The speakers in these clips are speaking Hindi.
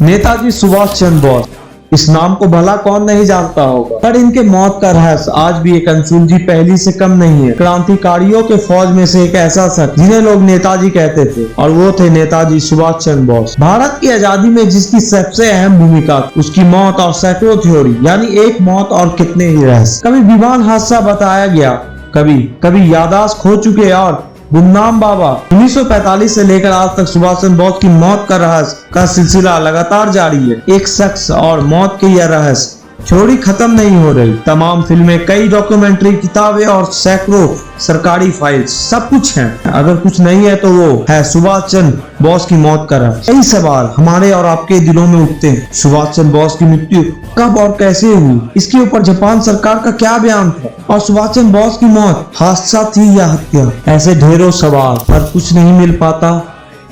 नेताजी सुभाष चंद्र बोस, इस नाम को भला कौन नहीं जानता होगा, पर इनके मौत का रहस्य आज भी एक अनसुलझी पहेली से कम नहीं है। क्रांतिकारियों के फौज में से एक ऐसा शख्स जिन्हें लोग नेताजी कहते थे, और वो थे नेताजी सुभाष चंद्र बोस। भारत की आजादी में जिसकी सबसे अहम भूमिका, उसकी मौत और सैकड़ों थ्योरी, यानी एक मौत और कितने ही रहस्य। कभी विमान हादसा बताया गया, कभी याददाश्त खो चुके और गुमनाम बाबा। 1945 से लेकर आज तक सुभाष चंद्र बोस की मौत का रहस्य का सिलसिला लगातार जारी है। एक शख्स और मौत के यह रहस्य थ्योरी खत्म नहीं हो रही। तमाम फिल्में, कई डॉक्यूमेंट्री, किताबें और सैकड़ों सरकारी फाइल्स, सब कुछ है। अगर कुछ नहीं है तो वो है सुभाष चंद्र बोस की मौत का रहस्य। कई सवाल हमारे और आपके दिलों में उठते हैं। सुभाष चंद्र बोस की मृत्यु कब और कैसे हुई? इसके ऊपर जापान सरकार का क्या बयान था? और सुभाष चंद्र बोस की मौत हादसा थी या हत्या? ऐसे ढेरों सवाल, पर कुछ नहीं मिल पाता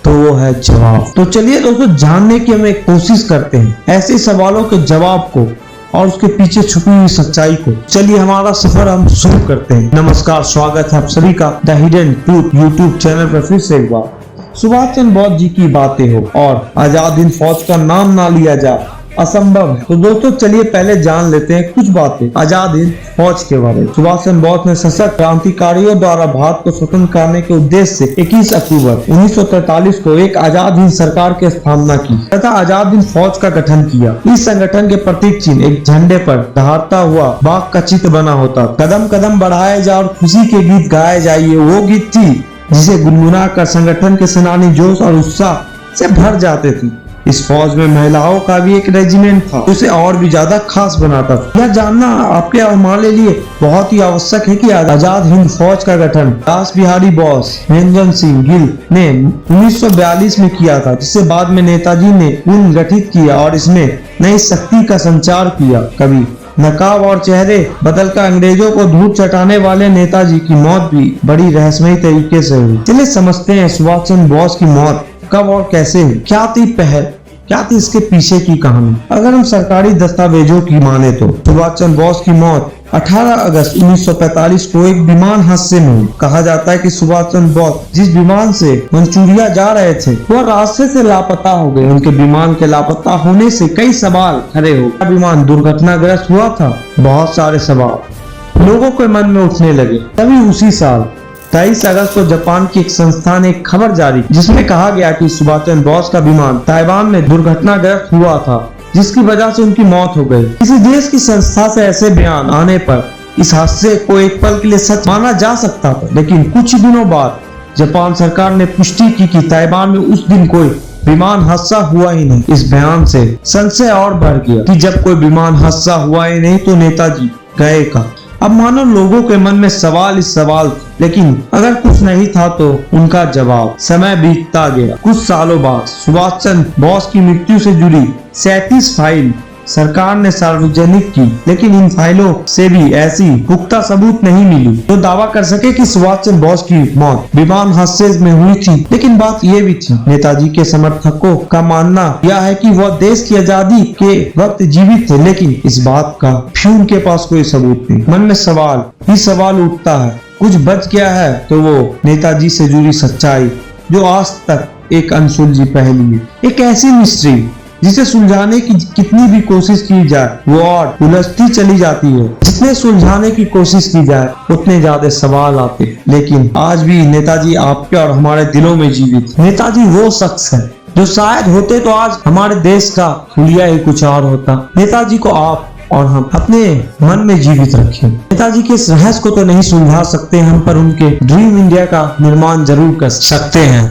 तो वो है जवाब। तो चलिए दोस्तों, जानने की हम एक कोशिश करते हैं ऐसे सवालों के जवाब को और उसके पीछे छुपी हुई सच्चाई को। चलिए हमारा सफर हम शुरू करते हैं। नमस्कार, स्वागत है आप सभी का the hidden truth YouTube channel पर फिर से एक बार। सुभाष चंद्र बोस जी की बातें हो और आजाद हिंद फौज का नाम ना लिया जाए, असंभव है। तो दोस्तों चलिए पहले जान लेते हैं कुछ बातें आजाद हिंद फौज के बारे में। सुभाष चंद्र बोस ने सशक्त क्रांतिकारियों द्वारा भारत को स्वतंत्र करने के उद्देश्य से 21 अक्टूबर 1943 को एक आजाद हिंद सरकार की स्थापना की तथा आजाद हिंद फौज का गठन किया। इस संगठन के प्रतीक चिन्ह एक झंडे पर दहाड़ता हुआ बाघ का चित्र बना होता। कदम कदम बढ़ाए जा और खुशी के गीत गाए जाइए, वो गीत थी जिसे गुनगुना कर संगठन के सेनानी जोश और उत्साह से भर जाते थे। इस फौज में महिलाओं का भी एक रेजिमेंट था, उसे और भी ज्यादा खास बनाता था। यह जानना आपके और हमारे लिए बहुत ही आवश्यक है कि आजाद हिंद फौज का गठन दास बिहारी बोस रंजन सिंह गिल ने 1942 में किया था, जिसे बाद में नेताजी ने पुनर्गठित किया और इसमें नई शक्ति का संचार किया। कभी नकाब और चेहरे बदलकर अंग्रेजों को धूप चटाने वाले नेताजी की मौत भी बड़ी रहस्यमयी तरीके से हुई। चलिए समझते हैं सुभाष चंद्र बोस की मौत कब और कैसे हुई, क्या थी इसके पीछे की कहानी। अगर हम सरकारी दस्तावेजों की माने तो सुभाष चंद्र बोस की मौत 18 अगस्त 1945 को एक विमान हादसे में हुई। कहा जाता है कि सुभाष चंद्र बोस जिस विमान से मंचूरिया जा रहे थे वह रास्ते से लापता हो गए। उनके विमान के लापता होने से कई सवाल खड़े हो गए। विमान दुर्घटनाग्रस्त हुआ था? बहुत सारे सवाल लोगों के मन में उठने लगे। तभी उसी साल 23 अगस्त को जापान की एक संस्था ने एक खबर जारी जिसमें कहा गया कि सुभाष चंद्र बोस का विमान ताइवान में दुर्घटनाग्रस्त हुआ था, जिसकी वजह से उनकी मौत हो गई। किसी देश की संस्था से ऐसे बयान आने पर इस हादसे को एक पल के लिए सच माना जा सकता था, लेकिन कुछ दिनों बाद जापान सरकार ने पुष्टि की कि ताइवान में उस दिन कोई विमान हादसा हुआ ही नहीं। इस बयान से संशय और बढ़ गया कि जब कोई विमान हादसा हुआ ही नहीं तो नेताजी गए कहाँ। अब मानो लोगों के मन में सवाल इस सवाल थे, लेकिन अगर कुछ नहीं था तो उनका जवाब। समय बीतता गया। कुछ सालों बाद सुभाष चंद्र बोस की मृत्यु से जुड़ी 37 फाइल सरकार ने सार्वजनिक की, लेकिन इन फाइलों से भी ऐसी पुख्ता सबूत नहीं मिली जो दावा कर सके कि सुभाष चंद्र बोस की मौत विमान हादसे में हुई थी। लेकिन बात यह भी थी, नेताजी के समर्थकों का मानना यह है कि वह देश की आजादी के वक्त जीवित थे, लेकिन इस बात का भी उनके पास कोई सबूत नहीं। मन में सवाल ही सवाल उठता है, कुछ बच गया है तो वो नेताजी से जुड़ी सच्चाई जो आज तक एक अनसुलझी पहेली है, एक ऐसी मिस्ट्री जिसे सुलझाने की कितनी भी कोशिश की जाए वो और उलझती चली जाती है। जितने सुलझाने की कोशिश की जाए उतने ज्यादा सवाल आते, लेकिन आज भी नेताजी आपके और हमारे दिलों में जीवित। नेताजी वो शख्स है जो शायद होते तो आज हमारे देश का हुलिया ही कुछ और होता। नेताजी को आप और हम अपने मन में जीवित रखें। नेताजी के इस रहस्य को तो नहीं सुलझा सकते हम, पर उनके ड्रीम इंडिया का निर्माण जरूर कर सकते हैं।